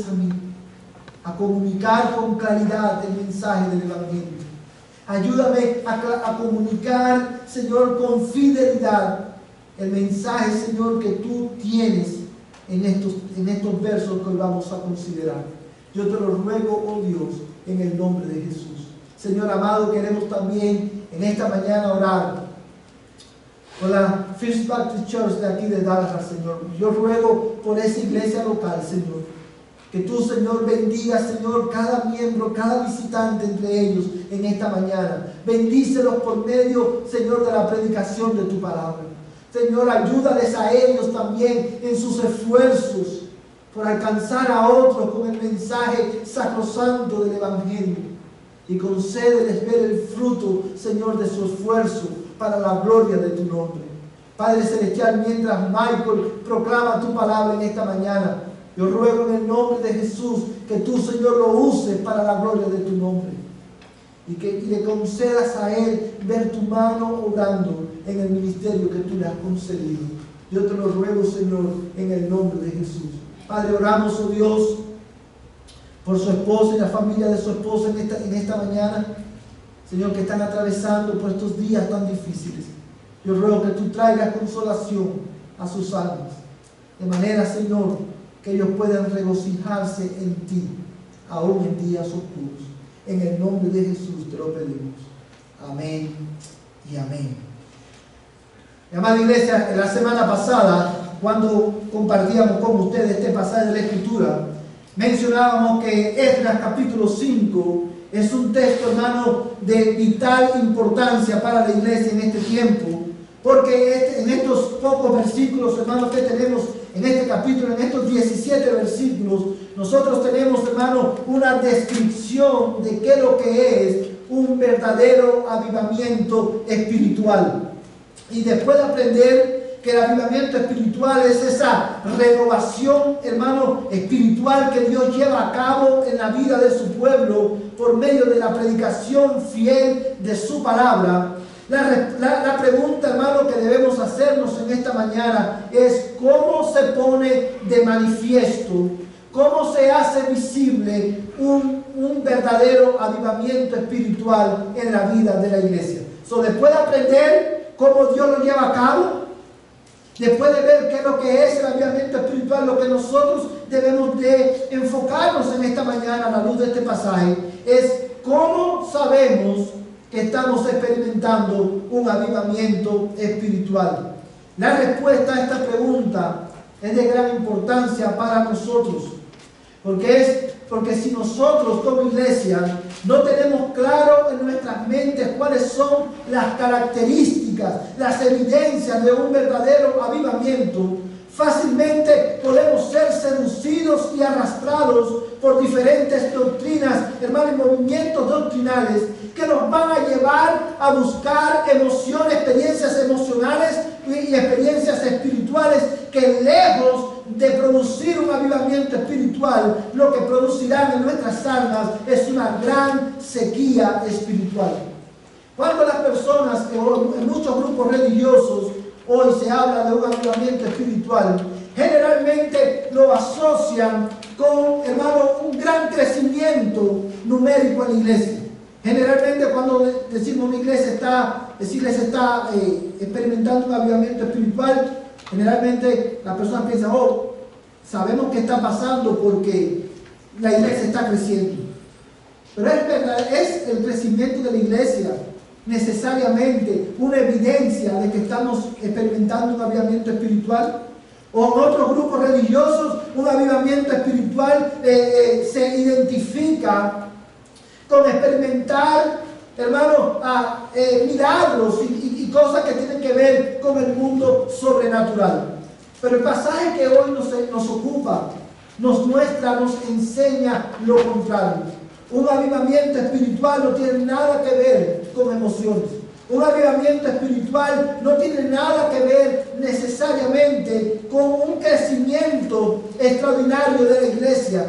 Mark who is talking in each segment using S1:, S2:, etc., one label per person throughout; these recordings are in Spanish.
S1: ayudes a mí a comunicar con claridad el mensaje del Evangelio. Ayúdame a comunicar, Señor, con fidelidad el mensaje, Señor, que tú tienes en estos versos que hoy vamos a considerar. Yo te lo ruego, oh Dios, en el nombre de Jesús. Señor amado, queremos también en esta mañana orar por la First Baptist Church de aquí de Dallas, Señor. Yo ruego por esa iglesia local, Señor, que tú, Señor, bendigas, Señor, cada miembro, cada visitante entre ellos en esta mañana. Bendícelos por medio, Señor, de la predicación de tu palabra. Señor, ayúdales a ellos también en sus esfuerzos por alcanzar a otros con el mensaje sacrosanto del Evangelio. Y concédeles ver el fruto, Señor, de su esfuerzo para la gloria de tu nombre. Padre Celestial, mientras Michael proclama tu palabra en esta mañana, yo ruego en el nombre de Jesús que tú, Señor, lo uses para la gloria de tu nombre. Y que le concedas a él ver tu mano obrando en el ministerio que tú le has concedido. Yo te lo ruego, Señor, en el nombre de Jesús. Padre, oramos, oh Dios, por su esposa y la familia de su esposa en esta mañana. Señor, que están atravesando por estos días tan difíciles. Yo ruego que tú traigas consolación a sus almas. De manera, Señor, que ellos puedan regocijarse en ti, aún en días oscuros. En el nombre de Jesús te lo pedimos. Amén y amén. Mi amada iglesia, la semana pasada, cuando compartíamos con ustedes este pasaje de la Escritura, mencionábamos que Esdras capítulo 5 es un texto, hermano, de vital importancia para la iglesia en este tiempo, porque en estos pocos versículos, hermanos, que tenemos en este capítulo, en estos 17 versículos, nosotros tenemos, hermano, una descripción de qué es lo que es un verdadero avivamiento espiritual. Y después de aprender que el avivamiento espiritual es esa renovación, hermano, espiritual que Dios lleva a cabo en la vida de su pueblo por medio de la predicación fiel de su palabra, la pregunta, hermano, que debemos hacernos en esta mañana es ¿cómo se pone de manifiesto, cómo se hace visible un verdadero avivamiento espiritual en la vida de la iglesia? Después de aprender cómo Dios lo lleva a cabo, después de ver qué es lo que es el avivamiento espiritual, lo que nosotros debemos de enfocarnos en esta mañana a la luz de este pasaje es cómo sabemos que estamos experimentando un avivamiento espiritual. La respuesta a esta pregunta es de gran importancia para nosotros, porque si nosotros como iglesia no tenemos claro en nuestras mentes cuáles son las características, las evidencias de un verdadero avivamiento, fácilmente podemos ser seducidos y arrastrados por diferentes doctrinas, hermanos, y movimientos doctrinales que nos van a llevar a buscar emociones, experiencias emocionales y experiencias espirituales que, lejos de producir un avivamiento espiritual, lo que producirán en nuestras almas es una gran sequía espiritual. Cuando las personas, en muchos grupos religiosos, hoy se habla de un avivamiento espiritual, generalmente lo asocian con, hermano, un gran crecimiento numérico en la iglesia. Generalmente cuando decimos una iglesia está experimentando un avivamiento espiritual, generalmente las personas piensan, sabemos que está pasando porque la iglesia está creciendo. Pero es verdad, es el crecimiento de la iglesia necesariamente una evidencia de que estamos experimentando un avivamiento espiritual. O en otros grupos religiosos, un avivamiento espiritual se identifica con experimentar, hermano, milagros y cosas que tienen que ver con el mundo sobrenatural. Pero el pasaje que hoy nos ocupa, nos muestra, nos enseña lo contrario. Un avivamiento espiritual no tiene nada que ver con emociones. Un avivamiento espiritual no tiene nada que ver necesariamente con un crecimiento extraordinario de la iglesia.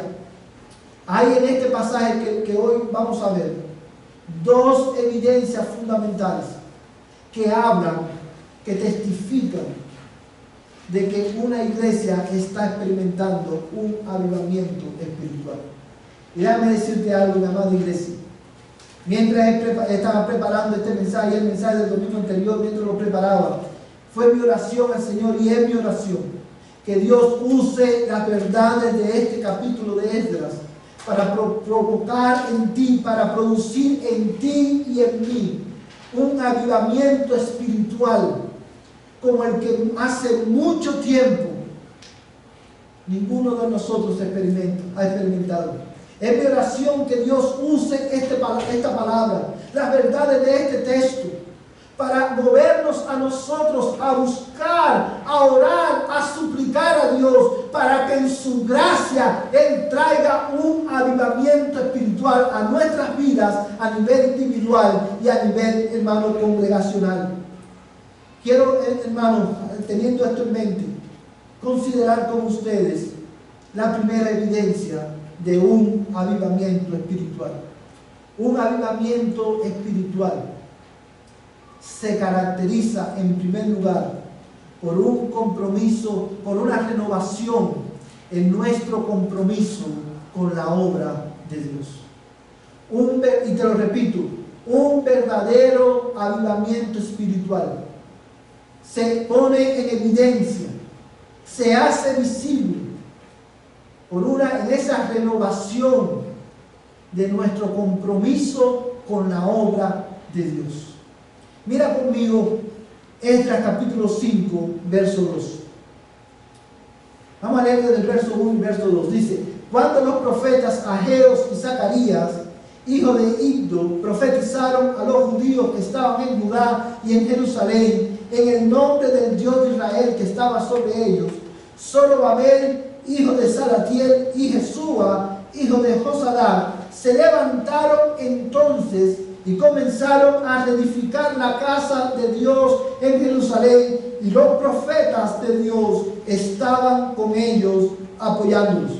S1: Hay en este pasaje que hoy vamos a ver dos evidencias fundamentales que hablan, que testifican de que una iglesia está experimentando un avivamiento espiritual. Y déjame decirte algo, mi amada iglesia. Mientras estaba preparando este mensaje, el mensaje del domingo anterior, mientras lo preparaba, fue mi oración al Señor y es mi oración que Dios use las verdades de este capítulo de Esdras para provocar en ti, para producir en ti y en mí un avivamiento espiritual como el que hace mucho tiempo ninguno de nosotros ha experimentado. Es mi oración que Dios use esta palabra, las verdades de este texto, para movernos a nosotros a buscar, a orar, a suplicar a Dios, para que en su gracia Él traiga un avivamiento espiritual a nuestras vidas a nivel individual y a nivel, hermano, congregacional. Quiero, hermano, teniendo esto en mente, considerar con ustedes la primera evidencia de un avivamiento espiritual. Un avivamiento espiritual se caracteriza en primer lugar por un compromiso, por una renovación en nuestro compromiso con la obra de Dios. Y te lo repito, un verdadero avivamiento espiritual se pone en evidencia, se hace visible en esa renovación de nuestro compromiso con la obra de Dios. Mira conmigo Esdras capítulo 5, verso 2. Vamos a leer desde el verso 1 y verso 2. Dice: cuando los profetas Ageos y Zacarías, hijo de Iddo, profetizaron a los judíos que estaban en Judá y en Jerusalén, en el nombre del Dios de Israel que estaba sobre ellos, Zorobabel, hijo de Salatiel, y Jesúa, hijo de Josadá, se levantaron entonces y comenzaron a reedificar la casa de Dios en Jerusalén, y los profetas de Dios estaban con ellos apoyándolos.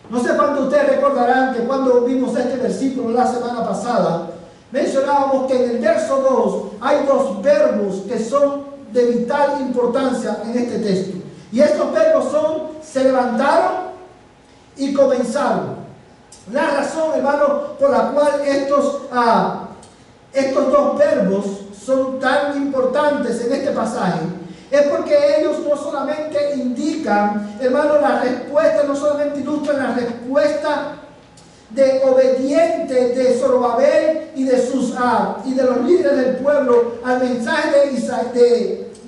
S1: No sé cuántos de ustedes recordarán que cuando vimos este versículo la semana pasada, mencionábamos que en el verso 2 hay dos verbos que son de vital importancia en este texto. Y estos verbos son: se levantaron y comenzaron. La razón, hermano, por la cual estos dos verbos son tan importantes en este pasaje es porque ellos no solamente indican, hermano, la respuesta, no solamente ilustran la respuesta de obediente de Zorobabel y de los líderes del pueblo al mensaje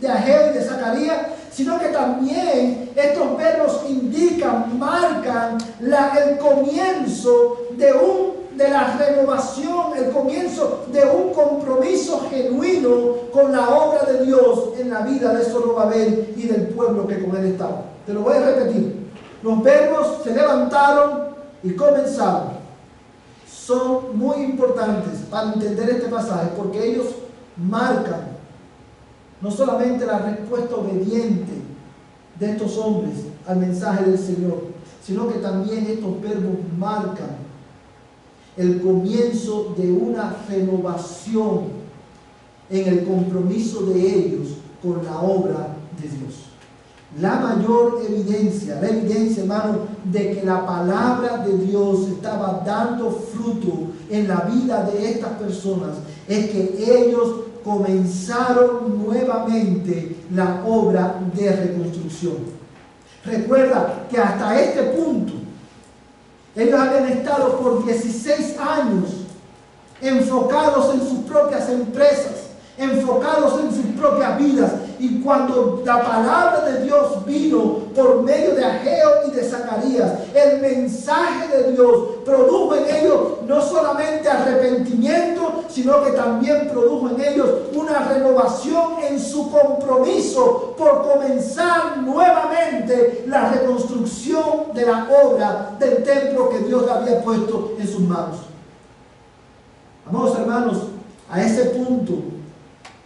S1: de Ageo y de Zacarías, sino que también estos verbos indican, marcan el comienzo de la renovación, el comienzo de un compromiso genuino con la obra de Dios en la vida de Zorobabel y del pueblo que con él estaba. Te lo voy a repetir. Los verbos se levantaron y comenzaron. Son muy importantes para entender este pasaje porque ellos marcan no solamente la respuesta obediente de estos hombres al mensaje del Señor, sino que también estos verbos marcan el comienzo de una renovación en el compromiso de ellos con la obra de Dios. La mayor evidencia, hermano, de que la palabra de Dios estaba dando fruto en la vida de estas personas es que ellos comenzaron nuevamente la obra de reconstrucción. Recuerda que hasta este punto ellos habían estado por 16 años enfocados en sus propias empresas, enfocados en sus propias vidas. Y cuando la palabra de Dios vino por medio de Ageo y de Zacarías, el mensaje de Dios produjo en ellos no solamente arrepentimiento, sino que también produjo en ellos una renovación en su compromiso por comenzar nuevamente la reconstrucción de la obra del templo que Dios había puesto en sus manos. Amados hermanos, a ese punto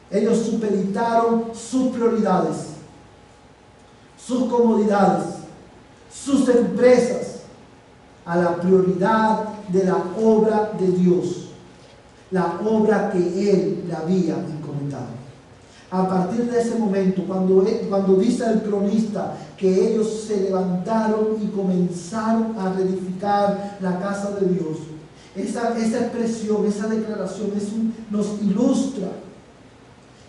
S1: ellos supeditaron sus prioridades, sus comodidades, sus empresas a la prioridad de la obra de Dios, la obra que Él le había encomendado. A partir de ese momento, cuando dice el cronista que ellos se levantaron y comenzaron a reedificar la casa de Dios, esa expresión, esa declaración nos ilustra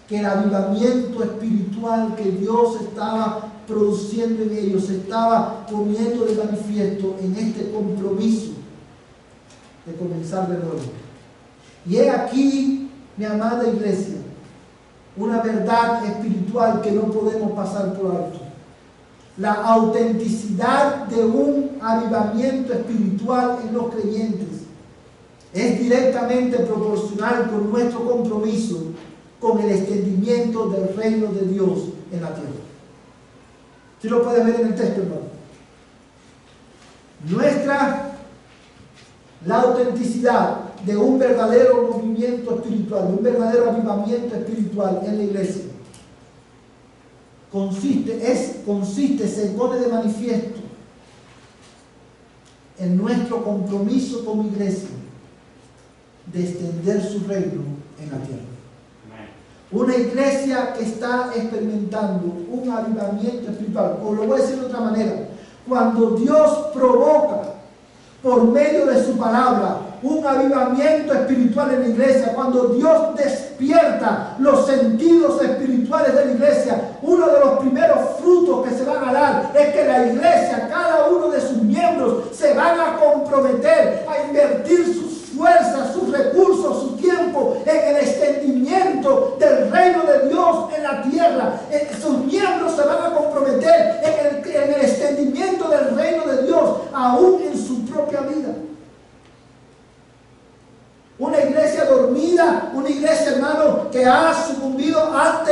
S1: que el avivamiento espiritual que Dios estaba produciendo en ellos se estaba poniendo de manifiesto en este compromiso de comenzar de nuevo. Y he aquí, mi amada iglesia, una verdad espiritual que no podemos pasar por alto. La autenticidad de un avivamiento espiritual en los creyentes es directamente proporcional con nuestro compromiso con el extendimiento del reino de Dios en la tierra. ¿Sí lo puede ver en el texto, hermano? La autenticidad de un verdadero movimiento espiritual, de un verdadero avivamiento espiritual en la iglesia, se pone de manifiesto en nuestro compromiso como iglesia de extender su reino en la tierra. Una iglesia que está experimentando un avivamiento espiritual, o lo voy a decir de otra manera, cuando Dios provoca por medio de su palabra un avivamiento espiritual en la iglesia, cuando Dios despierta los sentidos espirituales de la iglesia, uno de los primeros frutos que se van a dar es que la iglesia, cada uno de sus miembros, se van a comprometer a invertir sus fuerzas, sus recursos, su tiempo en el extendimiento del reino de Dios en la tierra. Sus miembros se van a comprometer en el extendimiento del reino de Dios aún en su propia vida. Una iglesia dormida, una iglesia, hermano, que ha sucumbido ante,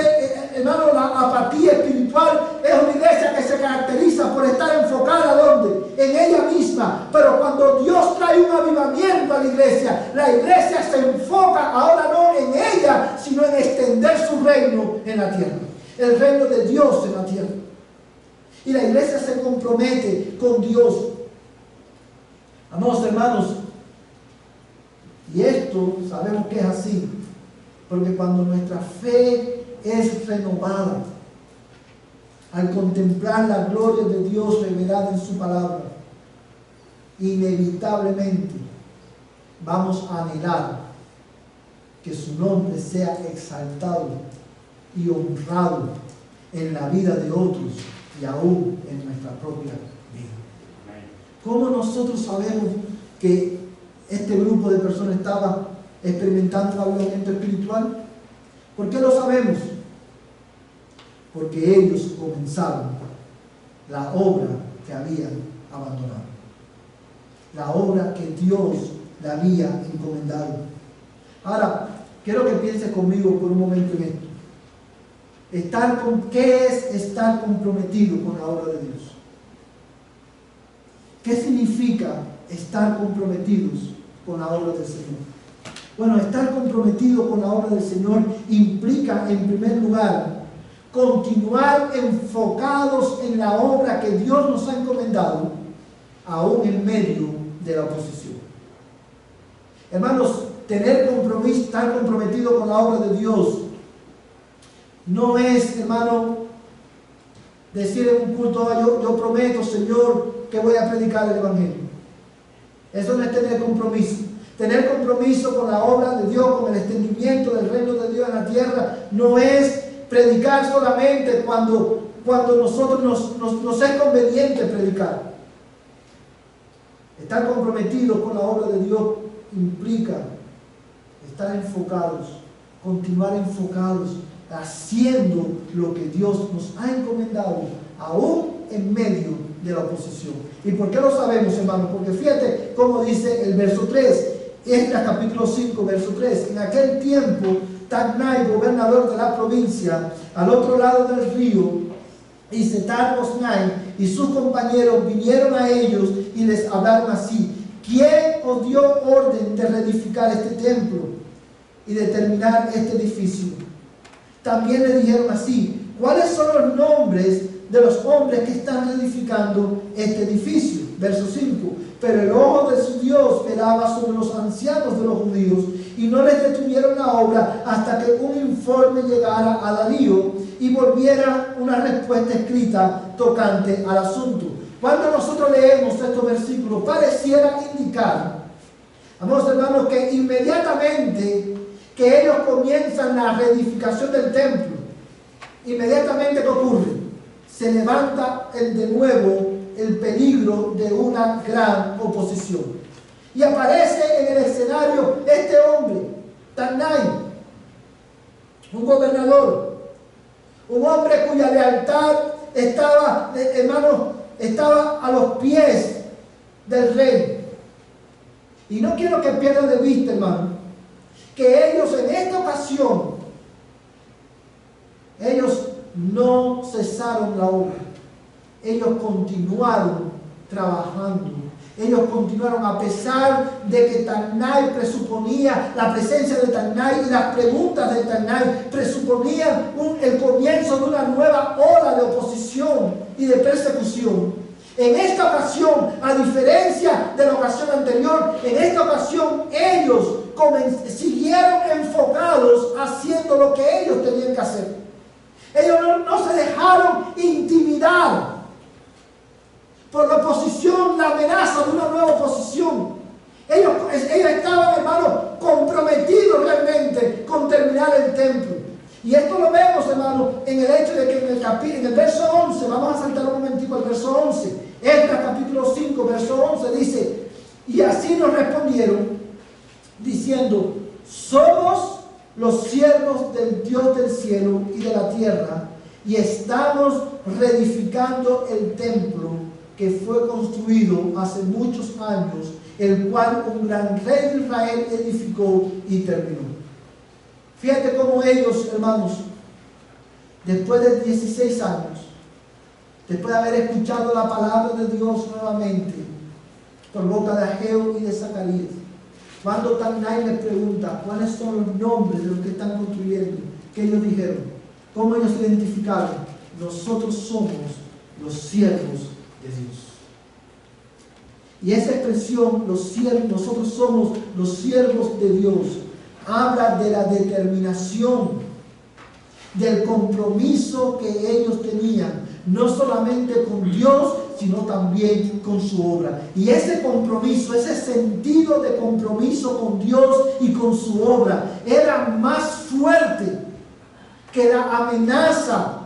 S1: hermano, la apatía espiritual, es una iglesia que se caracteriza por estar enfocada ¿dónde? En ella misma. Pero cuando Dios trae un avivamiento a la iglesia se enfoca ahora no en ella, sino en extender su reino en la tierra. El reino de Dios en la tierra. Y la iglesia se compromete con Dios. Amados hermanos, y esto sabemos que es así, porque cuando nuestra fe es renovada, al contemplar la gloria de Dios revelada en su palabra, inevitablemente vamos a anhelar que su nombre sea exaltado y honrado en la vida de otros y aún en nuestra propia vida. ¿Cómo nosotros sabemos que este grupo de personas estaba experimentando un avivamiento espiritual? ¿Por qué lo sabemos? Porque ellos comenzaron la obra que habían abandonado, la obra que Dios le había encomendado. Ahora, quiero que piense conmigo por un momento en esto. ¿Qué es estar comprometido con la obra de Dios? ¿Qué significa estar comprometidos con la obra del Señor? Bueno, estar comprometido con la obra del Señor implica, en primer lugar, continuar enfocados en la obra que Dios nos ha encomendado, aún en medio de la oposición. Hermanos, estar comprometido con la obra de Dios no es, hermano, decir en un culto: yo prometo, Señor, que voy a predicar el Evangelio. Eso no es tener compromiso. Tener compromiso con la obra de Dios, con el extendimiento del reino de Dios en la tierra, no es predicar solamente cuando nosotros nos es conveniente predicar. Estar comprometidos con la obra de Dios implica estar enfocados, continuar enfocados, haciendo lo que Dios nos ha encomendado, aún en medio de la oposición. ¿Y por qué lo sabemos, hermanos? Porque fíjate cómo dice el verso 3, Esdras capítulo 5, verso 3. En aquel tiempo, Tatnai, gobernador de la provincia, al otro lado del río, y Setar-Bosnai y sus compañeros vinieron a ellos y les hablaron así: ¿quién os dio orden de reedificar este templo y de terminar este edificio? También le dijeron así: ¿cuáles son los nombres de los hombres que están reedificando este edificio? Verso 5. Pero el ojo de su Dios velaba sobre los ancianos de los judíos y no les detuvieron la obra hasta que un informe llegara a Darío y volviera una respuesta escrita tocante al asunto. Cuando nosotros leemos estos versículos, pareciera indicar, amados hermanos, que inmediatamente que ellos comienzan la reedificación del templo, inmediatamente ¿qué ocurre? Se levanta de nuevo el peligro de una gran oposición. Y aparece en el escenario este hombre, Tatnai, un gobernador, un hombre cuya lealtad estaba, hermanos, estaba a los pies del rey. Y no quiero que pierdan de vista, hermano, que ellos en esta ocasión, ellos no cesaron la obra. Ellos continuaron trabajando. Ellos continuaron a pesar de que Tatnai presuponía, la presencia de Tatnai y las preguntas de Tatnai presuponían el comienzo de una nueva ola de oposición y de persecución. En esta ocasión, a diferencia de la ocasión anterior, en esta ocasión ellos siguieron enfocados haciendo lo que ellos tenían que hacer. Ellos no se dejaron intimidar por la oposición, la amenaza de una nueva oposición. Ellos estaban, hermanos, comprometidos realmente con terminar el templo. Y esto lo vemos, hermanos, en el hecho de que en el verso 11, vamos a saltar un momentico al verso 11. Esdras capítulo 5, verso 11 dice: y así nos respondieron, diciendo: somos los siervos del Dios del cielo y de la tierra, y estamos reedificando el templo que fue construido hace muchos años, el cual un gran rey de Israel edificó y terminó. Fíjate cómo ellos, hermanos, después de 16 años, después de haber escuchado la palabra de Dios nuevamente, por boca de Ageo y de Zacarías, cuando Tatnai les pregunta cuáles son los nombres de los que están construyendo, ¿qué ellos dijeron? ¿Cómo ellos se identificaron? Nosotros somos los siervos de Dios. Y esa expresión, nosotros somos los siervos de Dios, habla de la determinación, del compromiso que ellos tenían, no solamente con Dios, sino también con su obra. Y ese compromiso, ese sentido de compromiso con Dios y con su obra, era más fuerte que la amenaza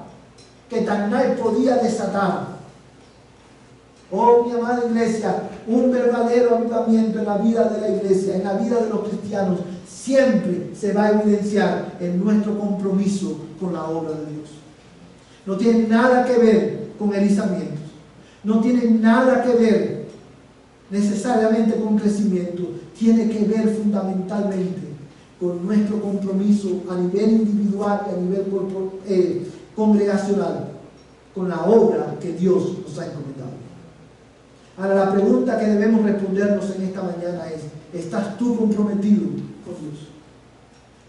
S1: que Tatnai podía desatar. Oh, mi amada iglesia, un verdadero avivamiento en la vida de la iglesia, en la vida de los cristianos, siempre se va a evidenciar en nuestro compromiso con la obra de Dios. No tiene nada que ver con erizamientos, no tiene nada que ver necesariamente con crecimiento, tiene que ver fundamentalmente con nuestro compromiso a nivel individual y a nivel congregacional, con la obra que Dios nos ha encomendado. Ahora, la pregunta que debemos respondernos en esta mañana es: ¿estás tú comprometido con Dios?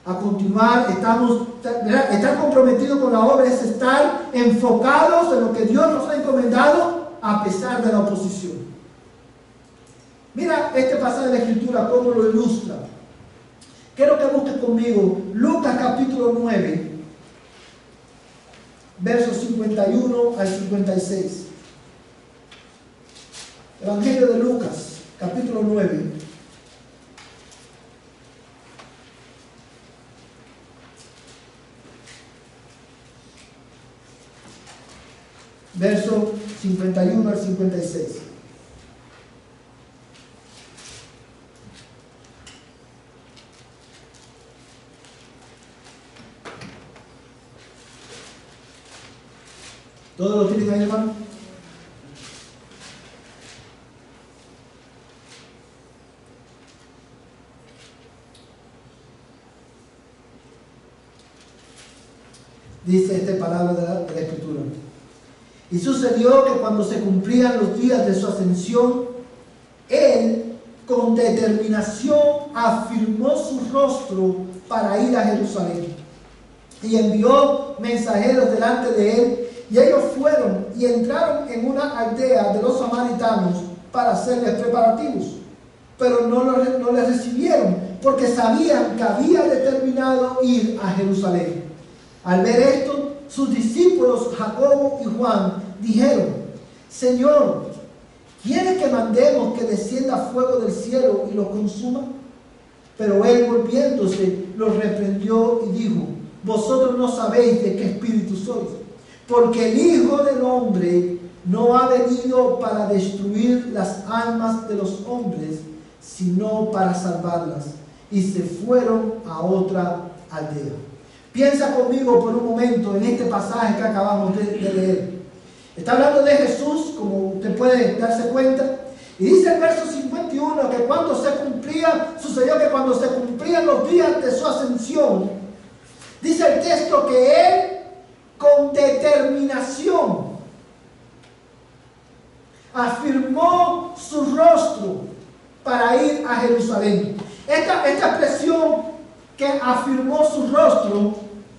S1: A continuar, estar comprometido con la obra es estar enfocados en lo que Dios nos ha encomendado a pesar de la oposición. Mira este pasaje de la Escritura cómo lo ilustra. Quiero que busques conmigo Lucas capítulo 9, versos 51 al 56. Evangelio de Lucas, capítulo 9. Verso 51 al 56. ¿Todos lo tienen ahí, hermano? Dice esta palabra de la Escritura: y sucedió que cuando se cumplían los días de su ascensión, él con determinación afirmó su rostro para ir a Jerusalén, y envió mensajeros delante de él, y ellos fueron y entraron en una aldea de los samaritanos para hacerles preparativos, pero no les recibieron, porque sabían que había determinado ir a Jerusalén. Al ver esto, sus discípulos Jacobo y Juan dijeron: Señor, ¿quieres que mandemos que descienda fuego del cielo y los consuma? Pero él, volviéndose, los reprendió y dijo: vosotros no sabéis de qué espíritu sois, porque el Hijo del Hombre no ha venido para destruir las almas de los hombres, sino para salvarlas. Y se fueron a otra aldea. Piensa conmigo por un momento en este pasaje que acabamos de leer. Está hablando de Jesús, como usted puede darse cuenta. Y dice el verso 51 que cuando se cumplía, sucedió que cuando se cumplían los días de su ascensión, dice el texto que él con determinación afirmó su rostro para ir a Jerusalén. Esta expresión que afirmó su rostro,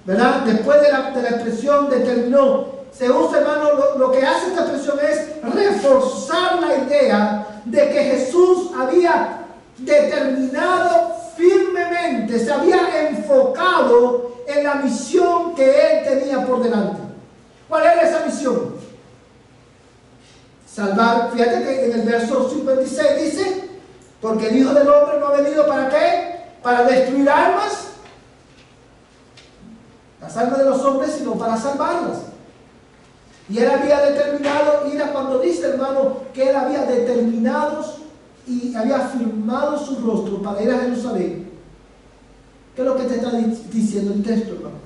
S1: ¿verdad? Después de la expresión determinó, se usa, hermano, lo que hace esta expresión es reforzar la idea de que Jesús había determinado firmemente, se había enfocado en la misión que él tenía por delante. ¿Cuál era esa misión? Salvar. Fíjate que en el verso 56 dice: porque el Hijo del Hombre no ha venido ¿para qué? Para destruir almas, las almas de los hombres, sino para salvarlas. Y él había determinado, y era cuando dice, hermano, que él había determinado y había firmado su rostro para ir a Jerusalén. ¿Qué es lo que te está diciendo el texto, hermano?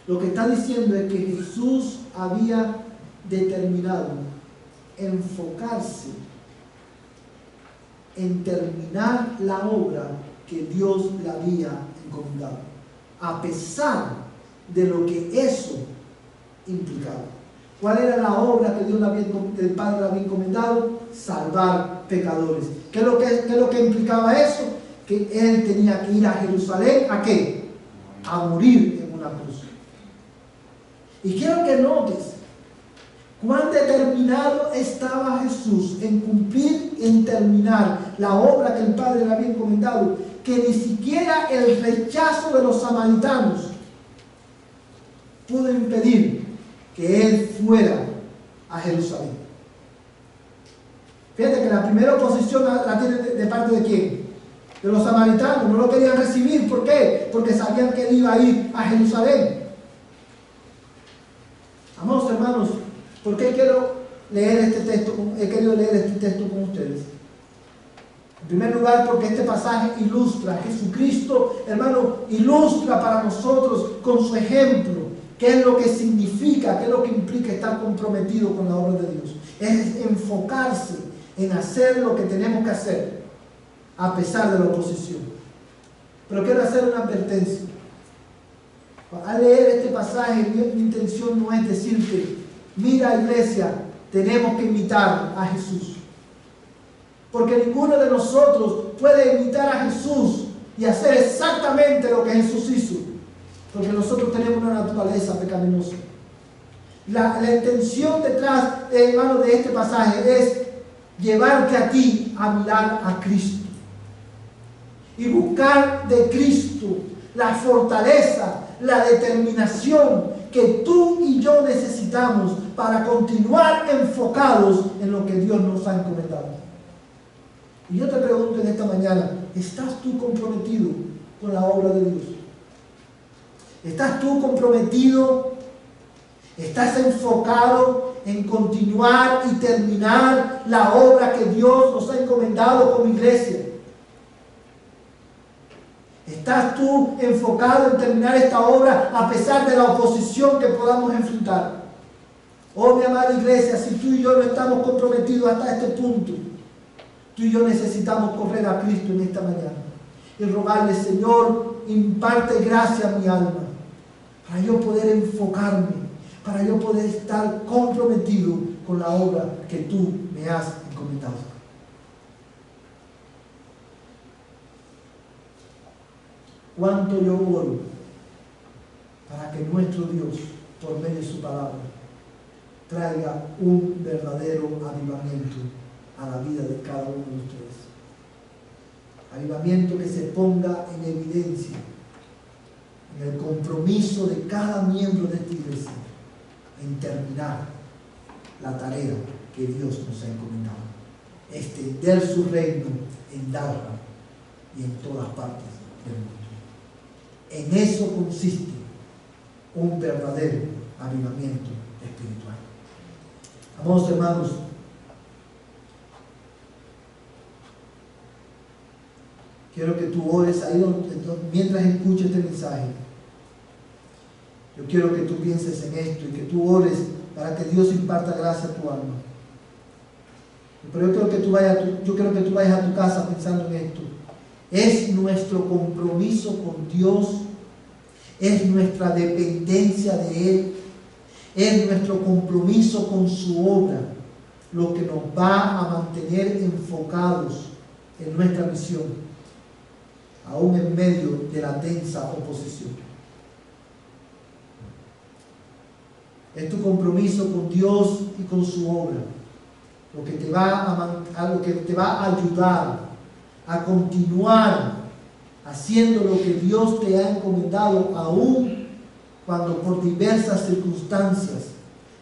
S1: Lo que está diciendo es que Jesús había determinado enfocarse en terminar la obra que Dios le había encomendado, a pesar de lo que eso implicaba. ¿Cuál era la obra que Dios el Padre le había encomendado? Salvar pecadores. ¿Qué es lo que implicaba eso? Que él tenía que ir a Jerusalén, ¿a qué? A morir en una cruz. Y quiero que notes cuán determinado estaba Jesús en cumplir, en terminar la obra que el Padre le había encomendado, que ni siquiera el rechazo de los samaritanos pudo impedir que él fuera a Jerusalén. Fíjate que la primera oposición la tiene de parte de quién? De los samaritanos. No lo querían recibir. ¿Por qué? Porque sabían que él iba a ir a Jerusalén. Amados hermanos, ¿por qué quiero leer este texto? He querido leer este texto con ustedes. En primer lugar, porque este pasaje ilustra, Jesucristo, hermano, ilustra para nosotros con su ejemplo qué es lo que significa, qué es lo que implica estar comprometido con la obra de Dios. Es enfocarse en hacer lo que tenemos que hacer, a pesar de la oposición. Pero quiero hacer una advertencia. Al leer este pasaje, mi intención no es decirte: mira, iglesia, tenemos que imitar a Jesús. Porque ninguno de nosotros puede imitar a Jesús y hacer exactamente lo que Jesús hizo. Porque nosotros tenemos una naturaleza pecaminosa. La intención detrás, hermano, de este pasaje es llevarte a ti a mirar a Cristo. Y buscar de Cristo la fortaleza, la determinación que tú y yo necesitamos para continuar enfocados en lo que Dios nos ha encomendado. Y yo te pregunto en esta mañana: ¿estás tú comprometido con la obra de Dios? ¿Estás tú comprometido? ¿Estás enfocado en continuar y terminar la obra que Dios nos ha encomendado como iglesia? ¿Estás tú enfocado en terminar esta obra a pesar de la oposición que podamos enfrentar? Oh, mi amada iglesia, si tú y yo no estamos comprometidos hasta este punto, tú y yo necesitamos correr a Cristo en esta mañana y rogarle: Señor, imparte gracia a mi alma, para yo poder enfocarme, para yo poder estar comprometido con la obra que tú me has encomendado. Cuánto yo oro para que nuestro Dios, por medio de su palabra, traiga un verdadero avivamiento a la vida de cada uno de ustedes. avivamiento que se ponga en evidencia en el compromiso de cada miembro de esta iglesia en terminar la tarea que Dios nos ha encomendado, extender su reino en Dallas y en todas partes del mundo. En eso consiste un verdadero avivamiento espiritual. Amados hermanos, quiero que tú ores ahí mientras escuches este mensaje. Yo quiero que tú pienses en esto y que tú ores para que Dios imparta gracia a tu alma. Pero yo quiero que tú vayas a tu casa pensando en esto. Es nuestro compromiso con Dios, es nuestra dependencia de Él, es nuestro compromiso con su obra lo que nos va a mantener enfocados en nuestra misión, aún en medio de la densa oposición. Es tu compromiso con Dios y con su obra lo que te va a ayudar a continuar haciendo lo que Dios te ha encomendado, aún cuando por diversas circunstancias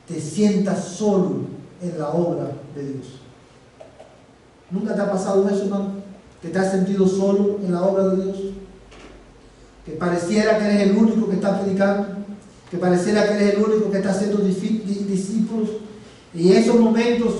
S1: te sientas solo en la obra de Dios. ¿Nunca te ha pasado eso, hermano? ¿Que te has sentido solo en la obra de Dios? ¿Que pareciera que eres el único que está predicando? ¿Que pareciera que eres el único que está haciendo discípulos? Y esos momentos,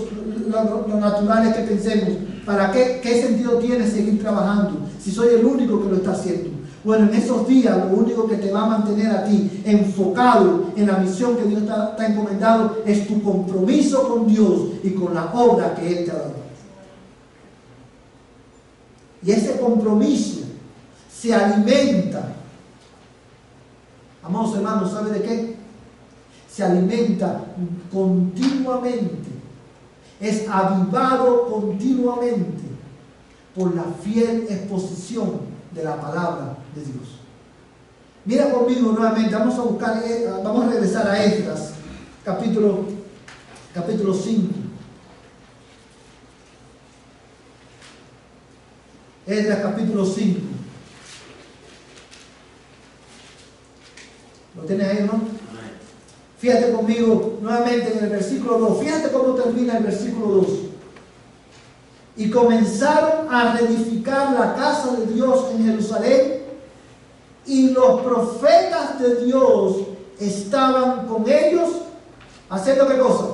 S1: lo natural es que pensemos, ¿para qué sentido tiene seguir trabajando si soy el único que lo está haciendo? Bueno, en esos días lo único que te va a mantener a ti enfocado en la misión que Dios te ha encomendado es tu compromiso con Dios y con la obra que Él te ha dado. Y ese compromiso se alimenta, amados hermanos, ¿sabe de qué? Se alimenta continuamente, es avivado continuamente por la fiel exposición de la palabra de Dios. Mira conmigo nuevamente, vamos a regresar a Esdras, capítulo 5. Esdras capítulo 5. ¿Lo tienes ahí, hermano? Fíjate conmigo nuevamente en el versículo 2. Fíjate cómo termina el versículo 2. Y comenzaron a reedificar la casa de Dios en Jerusalén, y los profetas de Dios estaban con ellos, ¿haciendo qué cosa?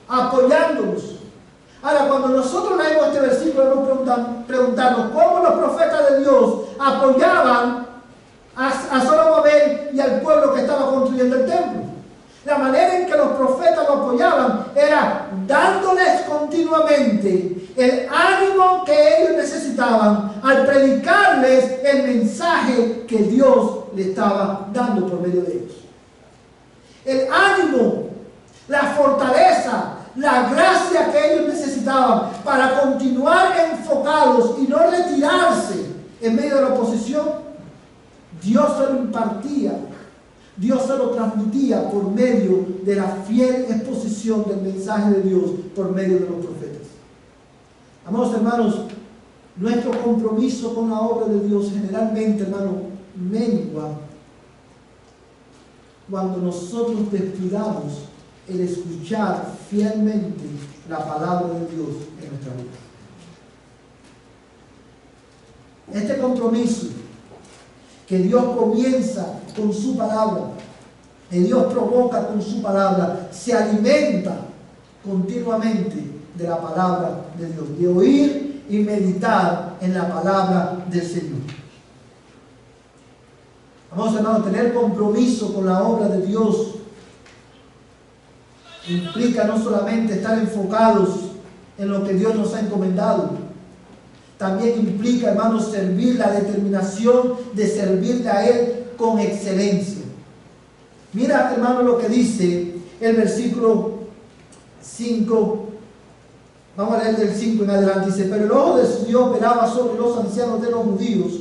S1: Apoyándolos. Ahora, cuando nosotros leemos este versículo, debemos preguntarnos cómo los profetas de Dios apoyaban a Zorobabel y al pueblo que estaba construyendo el templo. La manera en que los profetas lo apoyaban era dándoles continuamente el ánimo que ellos necesitaban al predicarles el mensaje que Dios le estaba dando por medio de ellos. El ánimo, la fortaleza, la gracia que ellos necesitaban para continuar enfocados y no retirarse en medio de la oposición, Dios se lo impartía. Dios se lo transmitía por medio de la fiel exposición del mensaje de Dios por medio de los profetas. Amados hermanos, nuestro compromiso con la obra de Dios generalmente, hermano, mengua cuando nosotros descuidamos el escuchar fielmente la palabra de Dios en nuestra vida. Este compromiso que Dios comienza con su palabra, que Dios provoca con su palabra, se alimenta continuamente de la palabra de Dios, de oír y meditar en la palabra del Señor. Vamos, hermanos, tener compromiso con la obra de Dios implica no solamente estar enfocados en lo que Dios nos ha encomendado, también implica, hermanos, servir, la determinación de servirle a Él con excelencia. Mira, hermano, lo que dice el versículo 5. Vamos a leer del 5 en adelante. Dice: pero el ojo de su Dios operaba sobre los ancianos de los judíos,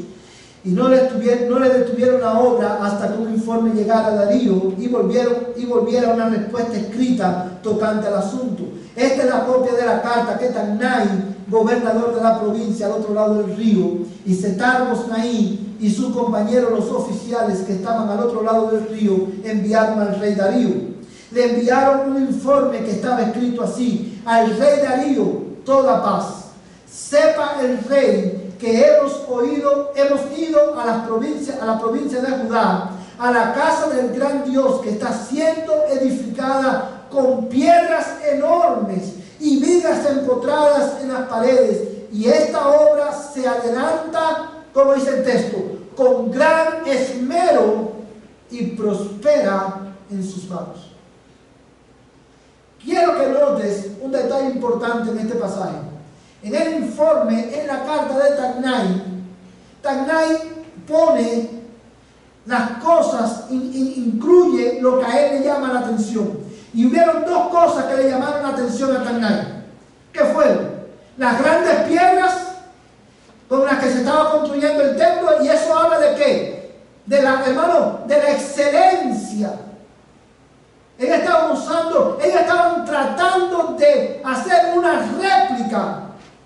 S1: y no le detuvieron la obra hasta que un informe llegara a Darío y volviera una respuesta escrita tocante al asunto. Esta es la copia de la carta que Tatnai, gobernador de la provincia al otro lado del río, y Setar-Bosnaí y sus compañeros, los oficiales que estaban al otro lado del río, enviaron al rey Darío. Le enviaron un informe que estaba escrito así: al rey Darío, toda paz. Sepa el rey que hemos ido a la provincia de Judá, a la casa del gran Dios que está siendo edificada con piedras enormes y vigas empotradas en las paredes, y esta obra se adelanta, como dice el texto, con gran esmero y prospera en sus manos. Quiero que notes un detalle importante en este pasaje. En el informe, en la carta de Tatnai pone las cosas, incluye lo que a él le llama la atención. Y hubieron dos cosas que le llamaron la atención a Tatnai. ¿Qué fueron? Las grandes piedras con las que se estaba construyendo el templo, y eso habla de ¿qué? De la excelencia. Ellos estaban tratando de hacer una réplica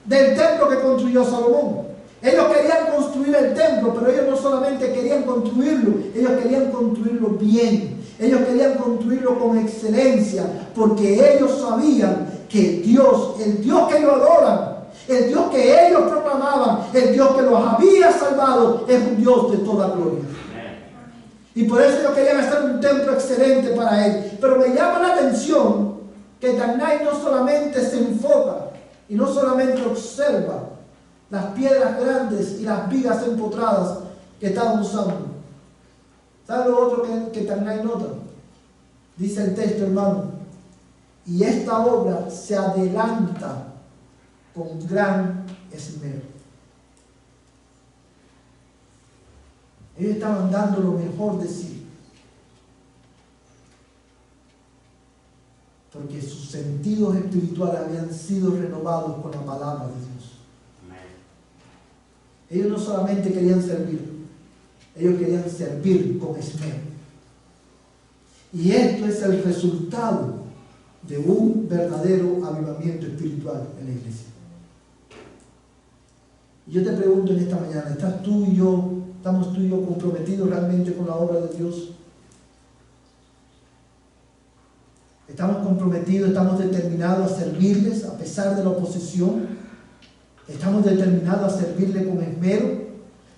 S1: del templo que construyó Salomón. Ellos querían construir el templo, pero ellos no solamente querían construirlo, ellos querían construirlo bien. Ellos querían construirlo con excelencia, porque ellos sabían que Dios, el Dios que ellos adoran, el Dios que ellos proclamaban, el Dios que los había salvado, es un Dios de toda gloria. Y por eso ellos querían hacer un templo excelente para él. Pero me llama la atención que Tatnai no solamente se enfoca y no solamente observa las piedras grandes y las vigas empotradas que estaban usando. ¿Sabe lo otro que Tatnai nota? Dice el texto, hermano: y esta obra se adelanta con gran esmero. Ellos estaban dando lo mejor de sí, porque sus sentidos espirituales habían sido renovados con la palabra de Dios. Ellos no solamente querían servir, ellos querían servir con esmero. Y esto es el resultado de un verdadero avivamiento espiritual en la iglesia. Y yo te pregunto en esta mañana: ¿estamos tú y yo comprometidos realmente con la obra de Dios? ¿Estamos comprometidos, estamos determinados a servirles a pesar de la oposición? ¿Estamos determinados a servirle con esmero?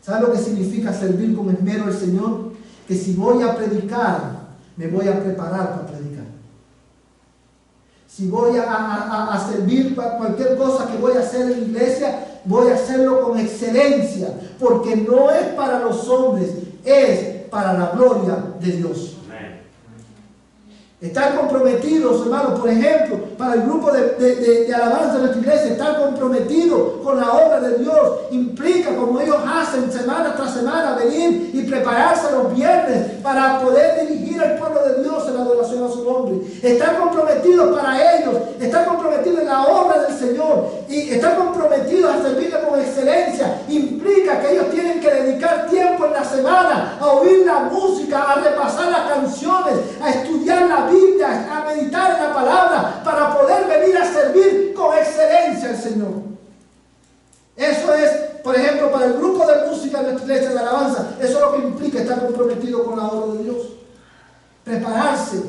S1: ¿Sabe lo que significa servir con esmero al Señor? Que si voy a predicar, me voy a preparar para predicar. Si voy a servir para cualquier cosa que voy a hacer en la iglesia, voy a hacerlo con excelencia, porque no es para los hombres, es para la gloria de Dios. Estar comprometidos, hermanos, por ejemplo, para el grupo de alabanza de nuestra iglesia, estar comprometidos con la obra de Dios implica, como ellos hacen semana tras semana, venir y prepararse los viernes para poder dirigir al pueblo de Dios en la adoración a su nombre. Estar comprometidos para ellos, estar comprometidos en la obra del Señor y estar comprometidos a servirle con excelencia implica que ellos tienen que dedicar tiempo en la semana a oír la música, a repasar las canciones, a estudiar la Biblia, a meditar en la palabra, para poder venir a servir con excelencia al Señor. Eso es, por ejemplo, para el grupo de música de nuestra iglesia de alabanza, eso es lo que implica estar comprometido con la obra de Dios. Prepararse,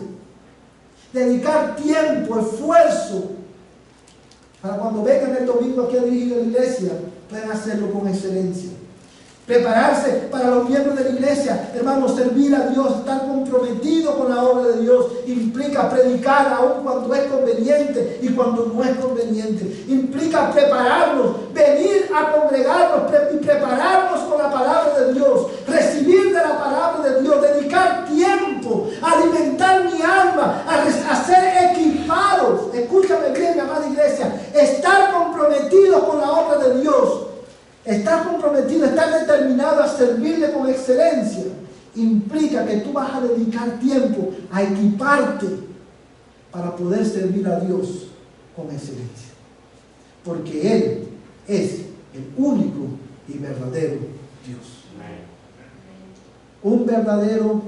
S1: dedicar tiempo, esfuerzo, para cuando vengan el domingo aquí a dirigir la iglesia, puedan hacerlo con excelencia. Prepararse para los miembros de la iglesia, hermanos, servir a Dios, estar comprometido con la obra de Dios, implica predicar aun cuando es conveniente y cuando no es conveniente. Implica prepararnos, venir a congregarnos y prepararnos con la palabra de Dios, recibir de la palabra de Dios, dedicar tiempo, alimentar mi alma, a ser equipados. Escúchame bien, mi amada iglesia, estar comprometidos con la obra de Dios. Estar comprometido, estar determinado a servirle con excelencia, implica que tú vas a dedicar tiempo a equiparte para poder servir a Dios con excelencia. Porque Él es el único y verdadero Dios. Un verdadero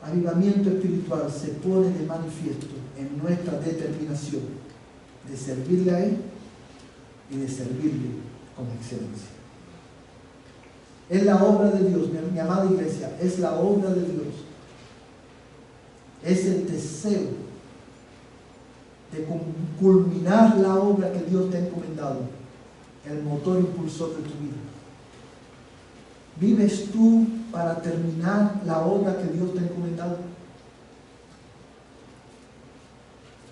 S1: avivamiento espiritual se pone de manifiesto en nuestra determinación de servirle a Él y de servirle con excelencia. Es la obra de Dios, mi amada iglesia, es la obra de Dios. Es el deseo de culminar la obra que Dios te ha encomendado, el motor impulsor de tu vida. ¿Vives tú para terminar la obra que Dios te ha encomendado?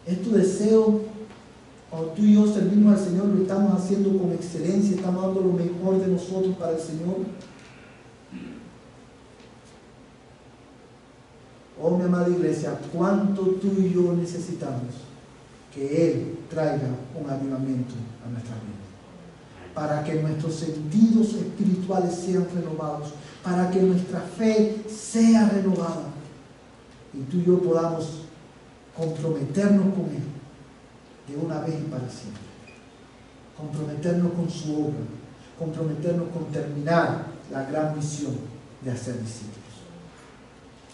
S1: ¿Es tu deseo? Cuando tú y yo servimos al Señor, lo estamos haciendo con excelencia, estamos dando lo mejor de nosotros para el Señor. Oh, mi amada iglesia, cuánto tú y yo necesitamos que Él traiga un avivamiento a nuestra vida, para que nuestros sentidos espirituales sean renovados, para que nuestra fe sea renovada y tú y yo podamos comprometernos con Él de una vez y para siempre, comprometernos con su obra, comprometernos con terminar la gran misión de hacer discípulos.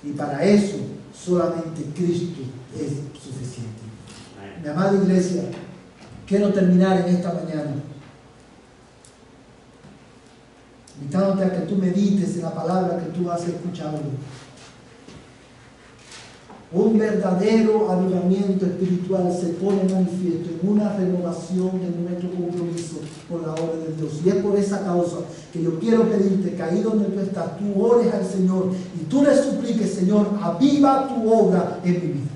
S1: Y para eso solamente Cristo es suficiente. Mi amada iglesia, quiero terminar en esta mañana invitándote a que tú medites en la palabra que tú has escuchado. Un verdadero avivamiento espiritual se pone manifiesto en una renovación de nuestro compromiso con la obra de Dios. Y es por esa causa que yo quiero pedirte que ahí donde tú estás, tú ores al Señor y tú le supliques: Señor, aviva tu obra en mi vida.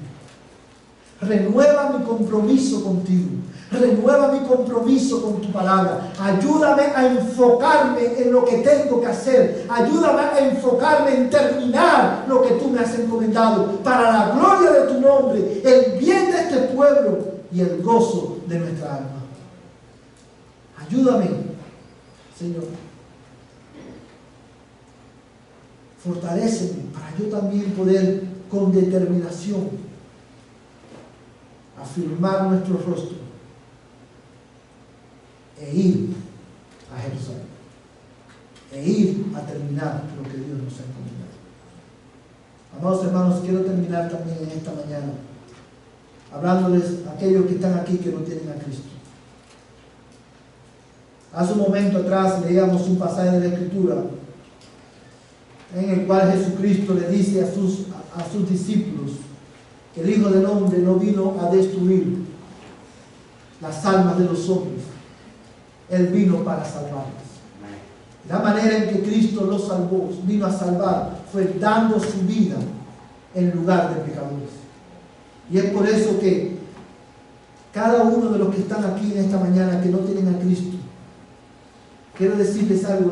S1: Renueva mi compromiso contigo. Renueva mi compromiso con tu palabra. Ayúdame a enfocarme en lo que tengo que hacer. Ayúdame a enfocarme en terminar lo que tú me has encomendado, para la gloria de tu nombre, el bien de este pueblo y el gozo de nuestra alma. Ayúdame, Señor. Fortaléceme para yo también poder con determinación afirmar nuestro rostro e ir a Jerusalén, e ir a terminar lo que Dios nos ha encomendado. Amados hermanos, quiero terminar también en esta mañana hablándoles a aquellos que están aquí que no tienen a Cristo. Hace un momento atrás leíamos un pasaje de la Escritura en el cual Jesucristo le dice a sus discípulos que el Hijo del Hombre no vino a destruir las almas de los hombres. Él vino para salvarlos. La manera en que Cristo los salvó, vino a salvar, fue dando su vida en lugar de pecadores. Y es por eso que cada uno de los que están aquí en esta mañana que no tienen a Cristo, quiero decirles algo: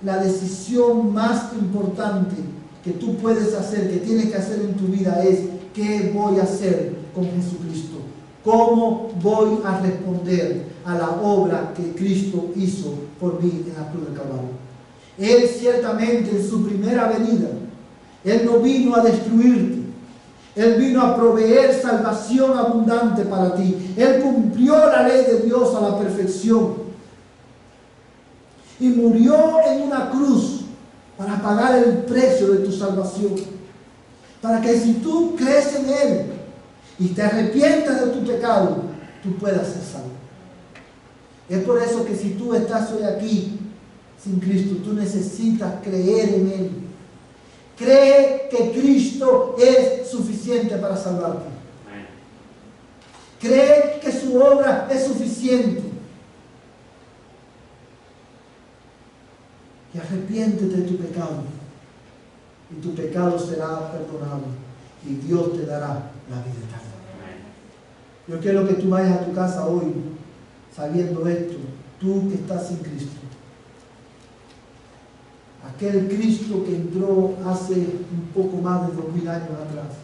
S1: la decisión más importante que tú puedes hacer, que tienes que hacer en tu vida es: ¿qué voy a hacer con Jesucristo? ¿Cómo voy a responder a la obra que Cristo hizo por mí en la cruz del Calvario? Él ciertamente en su primera venida, Él no vino a destruirte. Él vino a proveer salvación abundante para ti. Él cumplió la ley de Dios a la perfección y murió en una cruz para pagar el precio de tu salvación, para que si tú crees en Él y te arrepientas de tu pecado, tú puedas ser salvo. Es por eso que si tú estás hoy aquí sin Cristo, tú necesitas creer en Él. Cree que Cristo es suficiente para salvarte. Cree que su obra es suficiente. Y arrepiéntete de tu pecado. Y tu pecado será perdonado. Y Dios te dará la vida eterna. Yo quiero que tú vayas a tu casa hoy sabiendo esto. Tú que estás sin Cristo. Aquel Cristo que entró hace un poco más de 2000 años atrás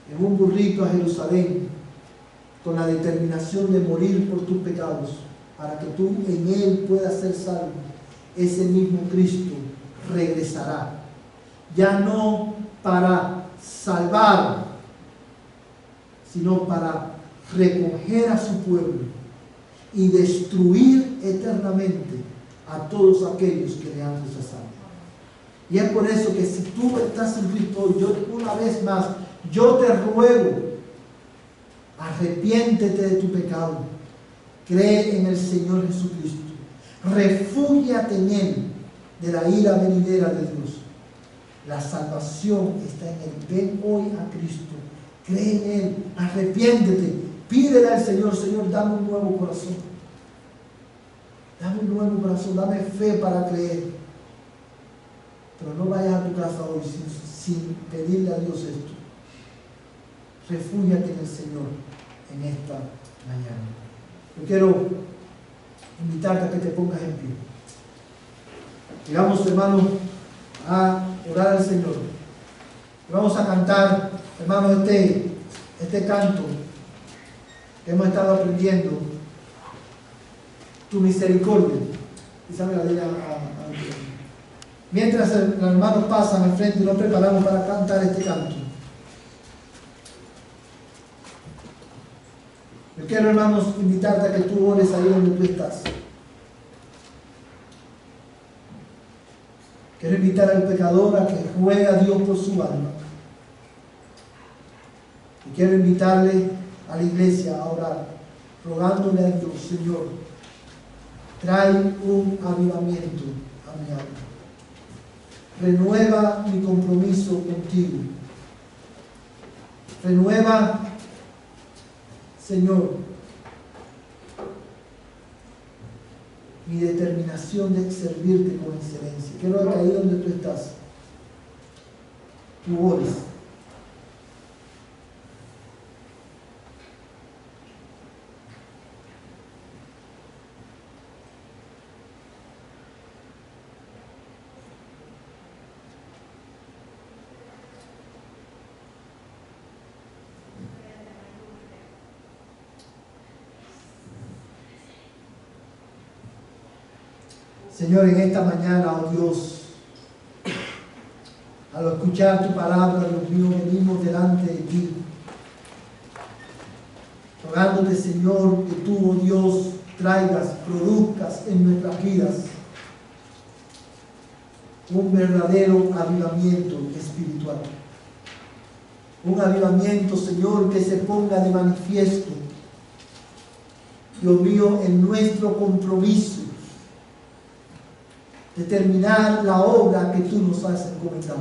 S1: en un burrito a Jerusalén con la determinación de morir por tus pecados para que tú en Él puedas ser salvo. Ese mismo Cristo regresará, ya no para salvar, sino para recoger a su pueblo y destruir eternamente a todos aquellos que le han rechazado. Y es por eso que si tú estás en Cristo, yo una vez más, yo te ruego, Arrepiéntete de tu pecado. Cree en el Señor Jesucristo. Refúgiate en Él de la ira venidera de Dios. La salvación está en Él. Ven hoy a Cristo. Cree en Él. Arrepiéntete. Pídele al Señor: Señor, dame un nuevo corazón. Dame un nuevo corazón. Dame fe para creer. Pero no vayas a tu casa hoy sin pedirle a Dios esto. Refúgiate en el Señor en esta mañana. Yo quiero invitarte a que te pongas en pie. Y vamos, hermanos, a orar al Señor. Y vamos a cantar, hermanos, este canto que hemos estado aprendiendo, Tu misericordia. Quizá me la diga mientras los hermanos pasan al frente y nos preparamos para cantar este canto. Yo quiero, hermanos, invitarte a que tú ores ahí donde tú estás. Quiero invitar al pecador a que ruegue a Dios por su alma. Y quiero invitarle a la iglesia a orar, rogándole a Dios: Señor, trae un avivamiento a mi alma. Renueva mi compromiso contigo. Renueva, Señor, mi determinación de servirte con excelencia. Quiero que ahí donde tú estás, tú ores. Señor, en esta mañana, oh Dios, al escuchar tu palabra, Dios mío, venimos delante de ti, rogándote, Señor, que tú, oh Dios, produzcas en nuestras vidas un verdadero avivamiento espiritual. Un avivamiento, Señor, que se ponga de manifiesto, Dios mío, en nuestro compromiso de terminar la obra que tú nos has encomendado.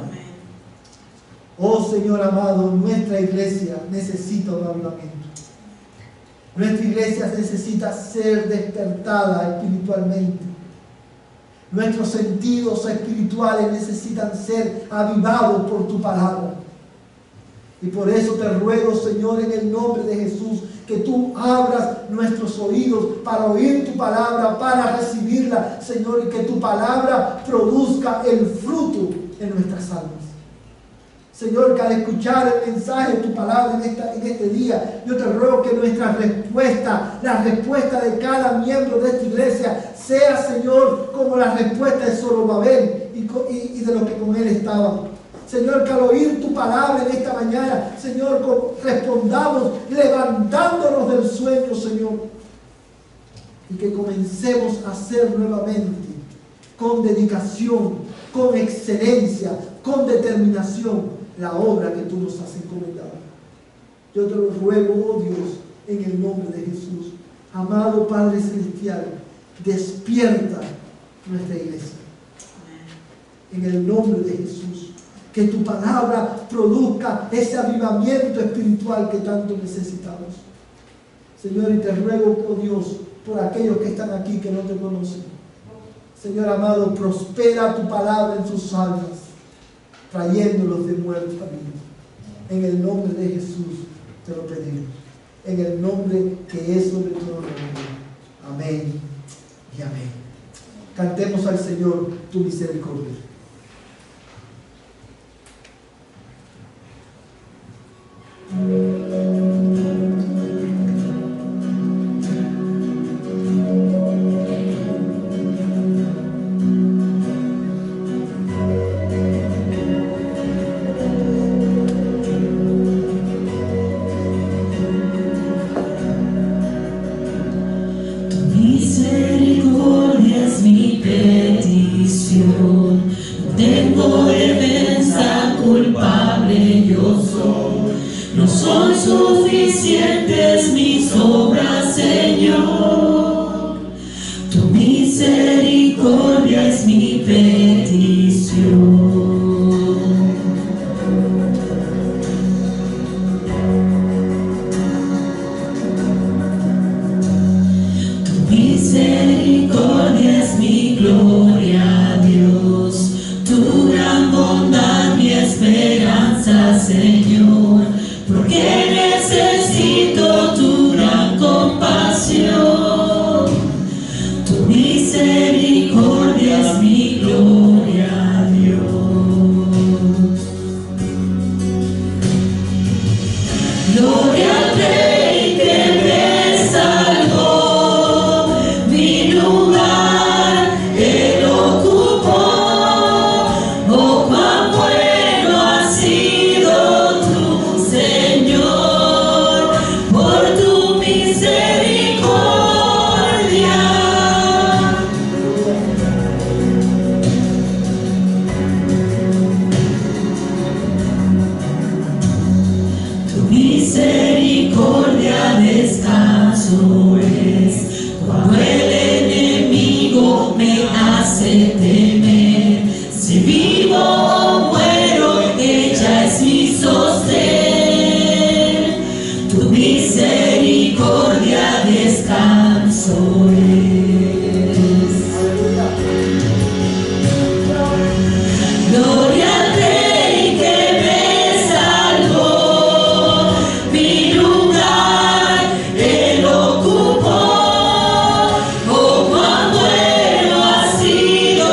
S1: Oh Señor amado, nuestra iglesia necesita un avivamiento. Nuestra iglesia necesita ser despertada espiritualmente. Nuestros sentidos espirituales necesitan ser avivados por tu palabra. Y por eso te ruego, Señor, en el nombre de Jesús, que tú abras nuestros oídos para oír tu palabra, para recibirla, Señor, y que tu palabra produzca el fruto en nuestras almas. Señor, que al escuchar el mensaje de tu palabra en este día, yo te ruego que nuestra respuesta, la respuesta de cada miembro de esta iglesia, sea, Señor, como la respuesta de Zorobabel y de los que con él estaban. Señor, que al oír tu palabra en esta mañana, Señor, respondamos levantándonos del sueño, Señor. Y que comencemos a hacer nuevamente, con dedicación, con excelencia, con determinación, la obra que tú nos has encomendado. Yo te lo ruego, oh Dios, en el nombre de Jesús. Amado Padre Celestial, despierta nuestra iglesia. En el nombre de Jesús. Que tu palabra produzca ese avivamiento espiritual que tanto necesitamos. Señor, y te ruego, oh Dios, por aquellos que están aquí que no te conocen. Señor amado, prospera tu palabra en sus almas, trayéndolos de muertos a vida. En el nombre de Jesús te lo pedimos. En el nombre que es sobre todo nombre. Amén y amén. Cantemos al Señor tu misericordia.
S2: Misericordia es mi petición, no tengo defensa, culpable yo soy, no son suficientes misericordia es mi petición. Tu misericordia es mi gloria, Dios. Tu gran bondad, mi esperanza, Señor, porque necesito tu gran compasión. Tu misericordia es mi gloria, Dios. Gloria al Rey que me salvó, mi lugar Él ocupó. Oh, cuán bueno ha sido tu Señor, por tu misericordia. Tu misericordia descanso es cuando el enemigo me hace temer. Si vivo o muero, ella es mi sostén. Tu misericordia descanso es. Gloria al Rey que me salvó, mi lugar Él ocupó. Oh, cuán bueno ha sido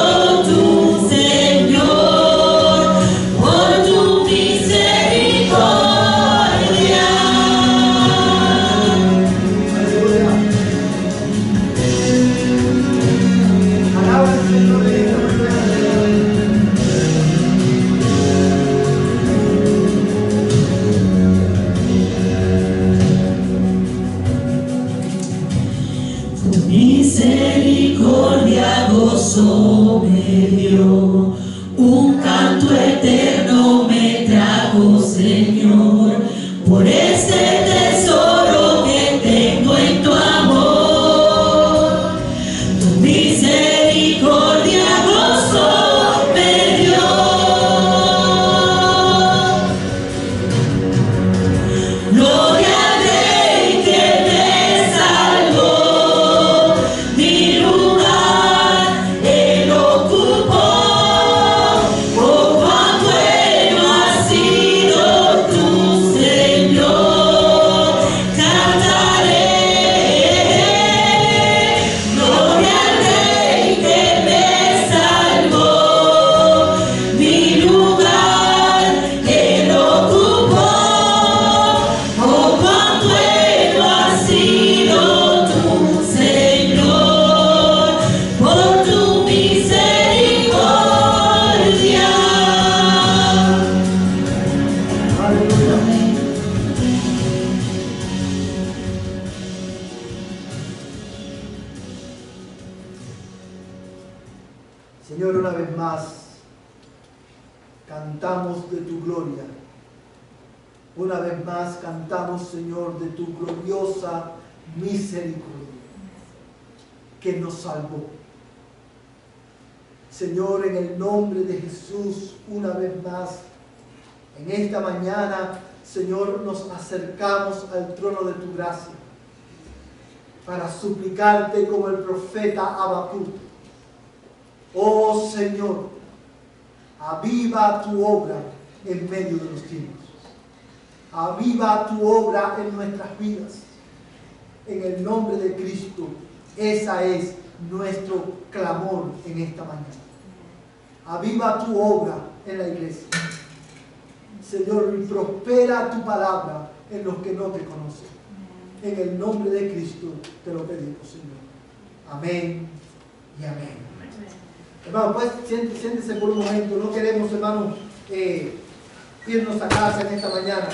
S2: tu Señor, por tu misericordia.
S1: Alaba al Señor en esta mañana.
S2: Tu misericordia gozo me dio, un canto eterno me trajo, Señor, por este tesoro que tengo en tu amor. Tu misericordia gozo me dio. Gloria al Rey que me salvó, mi lugar Él ocupó. Oh, cuán bueno ha sido tu Señor, cantaré. Gloria al Rey que me salvó, mi lugar Él ocupó. Oh, cuán bueno ha sido tu Señor, por tu misericordia.
S1: Aleluya. Señor, una vez más cantamos de tu gloria. Una vez más cantamos, Señor, de tu gloriosa misericordia que nos salvó. Señor, en el nombre de Jesús, una vez más, en esta mañana, Señor, nos acercamos al trono de tu gracia para suplicarte como el profeta Habacuc. Oh Señor, aviva tu obra en medio de los tiempos. Aviva tu obra en nuestras vidas. En el nombre de Cristo, esa es nuestro clamor en esta mañana. Aviva tu obra en la iglesia. Señor, y prospera tu palabra en los que no te conocen. En el nombre de Cristo te lo pedimos, Señor. Amén y amén. Hermano, pues siéntese por un momento. No queremos, hermano, irnos a casa en esta mañana